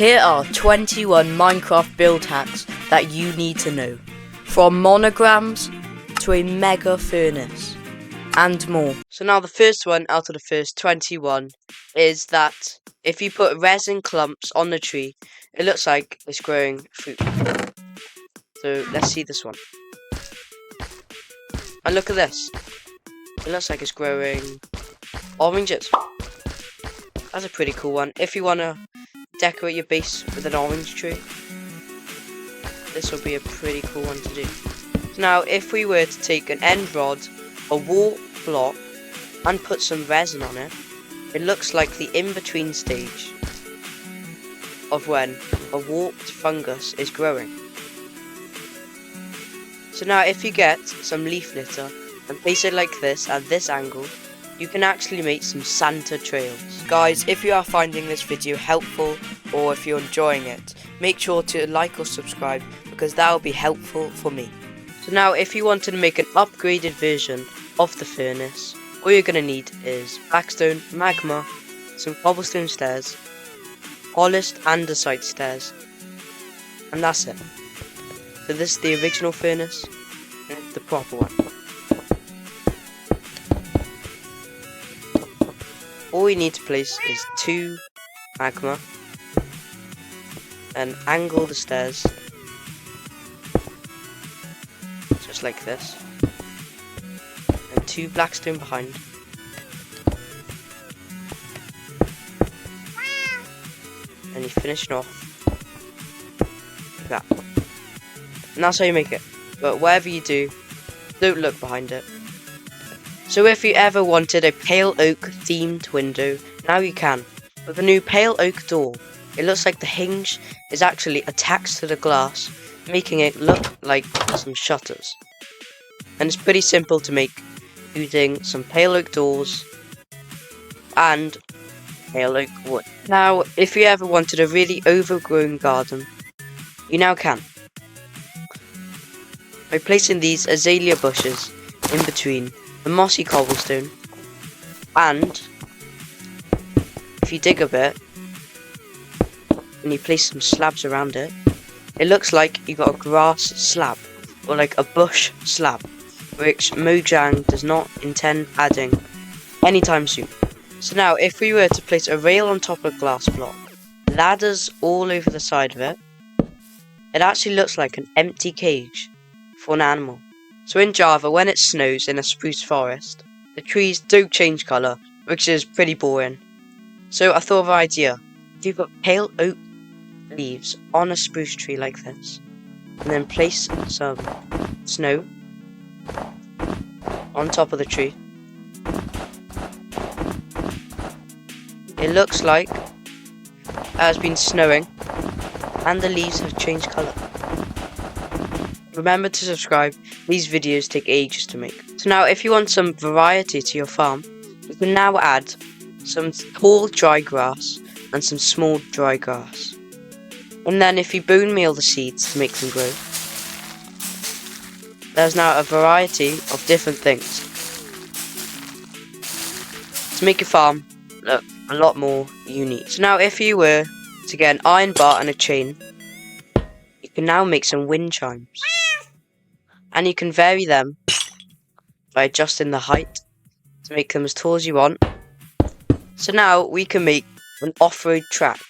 Here are 21 Minecraft build hacks that you need to know, from monograms to a mega furnace, and more. So now the first one out of the first 21 is that if you put resin clumps on the tree, it looks like it's growing fruit. So let's see this one. And look at this. It looks like it's growing oranges. That's a pretty cool one. If you want to decorate your base with an orange tree, this will be a pretty cool one to do. So now if we were to take an end rod, a wall block, and put some resin on it, it looks like the in-between stage of when a warped fungus is growing. So now if you get some leaf litter and place it like this at this angle, you can actually make some Santa trails. Guys, if you are finding this video helpful or if you're enjoying it, make sure to like or subscribe because that will be helpful for me. So now if you wanted to make an upgraded version of the furnace, all you're going to need is blackstone, magma, some cobblestone stairs, polished andesite stairs, and that's it. So this is the original furnace, and the proper one. All you need to place is 2 magma and angle the stairs just like this, and 2 blackstone behind, and you finish it off like that. And that's how you make it. But whatever you do, don't look behind it. So if you ever wanted a pale oak themed window, now you can. With a new pale oak door, it looks like the hinge is actually attached to the glass, making it look like some shutters. And it's pretty simple to make using some pale oak doors and pale oak wood. Now, if you ever wanted a really overgrown garden, you now can. By placing these azalea bushes in between the mossy cobblestone, and if you dig a bit and you place some slabs around it, it looks like you got a grass slab or like a bush slab, which Mojang does not intend adding anytime soon. So now if we were to place a rail on top of a glass block, ladders all over the side of it, it actually looks like an empty cage for an animal. So in Java, when it snows in a spruce forest, the trees don't change colour, which is pretty boring. So I thought of an idea. If you put pale oak leaves on a spruce tree like this, and then place some snow on top of the tree, it looks like it has been snowing and the leaves have changed colour. Remember to subscribe, these videos take ages to make. So now if you want some variety to your farm, you can now add some tall dry grass and some small dry grass. And then if you bone meal the seeds to make them grow, there's now a variety of different things to make your farm look a lot more unique. So now if you were to get an iron bar and a chain, you can now make some wind chimes. And you can vary them by adjusting the height to make them as tall as you want. So now we can make an off-road track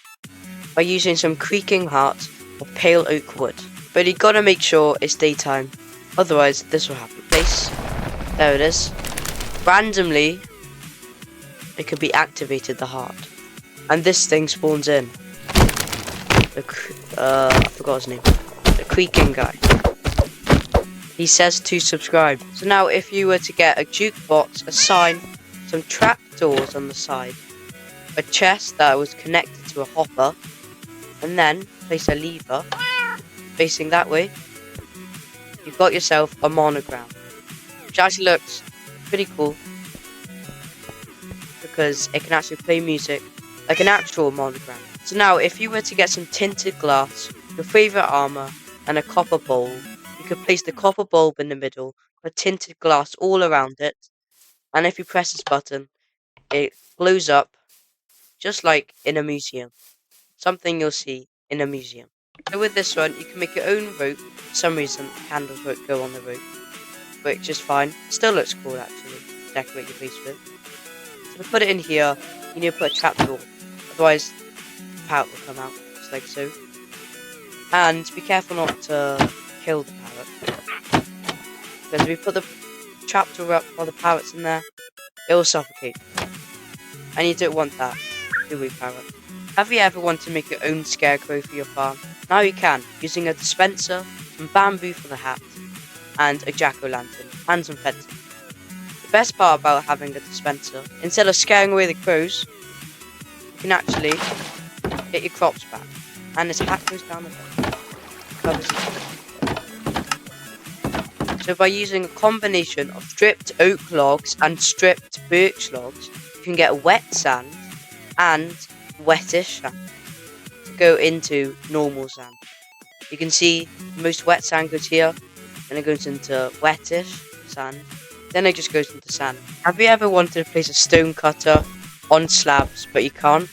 by using some creaking hearts of pale oak wood. But you gotta make sure it's daytime, otherwise this will happen. There it is. Randomly, it could be activated, the heart. And this thing spawns in. I forgot his name. The creaking guy. He says to subscribe. So now if you were to get a jukebox, a sign, some trapdoors on the side, a chest that was connected to a hopper, and then place a lever facing that way, you've got yourself a monogram, which actually looks pretty cool because it can actually play music like an actual monogram. So now if you were to get some tinted glass, your favourite armour, and a copper bowl, you could place the copper bulb in the middle, with tinted glass all around it, and if you press this button, it glows up just like in a museum. something you'll see in a museum. So with this one, you can make your own rope. For some reason, the candles won't go on the rope, which is fine. Still looks cool actually, to decorate your base with. So to put it in here, you need to put a trapdoor, otherwise the parrot will come out, just like so. And be careful not to kill the parrot, because if you put the trapdoor up while the parrot's in there, it will suffocate. And you don't want that, do we, parrot? Have you ever wanted to make your own scarecrow for your farm? Now you can, using a dispenser, some bamboo for the hat, and a jack-o'-lantern, and some fencing. The best part about having a dispenser, instead of scaring away the crows, you can actually get your crops back. And this hat goes down the bed. Covers it. So by using a combination of stripped oak logs and stripped birch logs, you can get wet sand and wettish sand to go into normal sand. You can see most wet sand goes here, then it goes into wettish sand, then it just goes into sand. Have you ever wanted to place a stone cutter on slabs but you can't?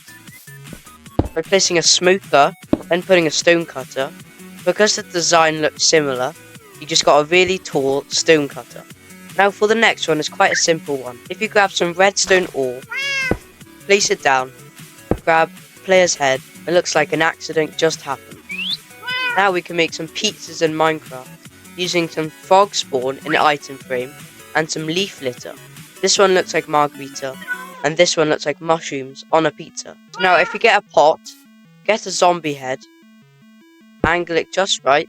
By placing a smoker, then putting a stone cutter, because the design looks similar, you just got a really tall stone cutter. Now for the next one, it's quite a simple one. If you grab some redstone ore, place it down, grab player's head, it looks like an accident just happened. Now we can make some pizzas in Minecraft, using some frog spawn in the item frame, and some leaf litter. This one looks like margarita, and this one looks like mushrooms on a pizza. So now if you get a pot, get a zombie head, angle it just right,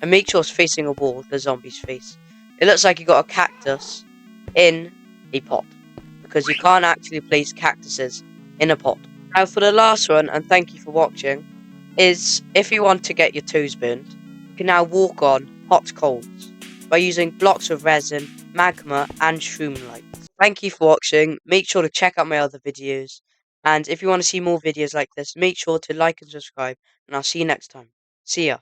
and make sure it's facing a wall, the zombie's face. It looks like you got a cactus in a pot, because you can't actually place cactuses in a pot. Now for the last one, and thank you for watching, is if you want to get your toes burned, you can now walk on hot coals by using blocks of resin, magma, and shroom lights. Thank you for watching. Make sure to check out my other videos, and if you want to see more videos like this, make sure to like and subscribe, and I'll see you next time. See ya.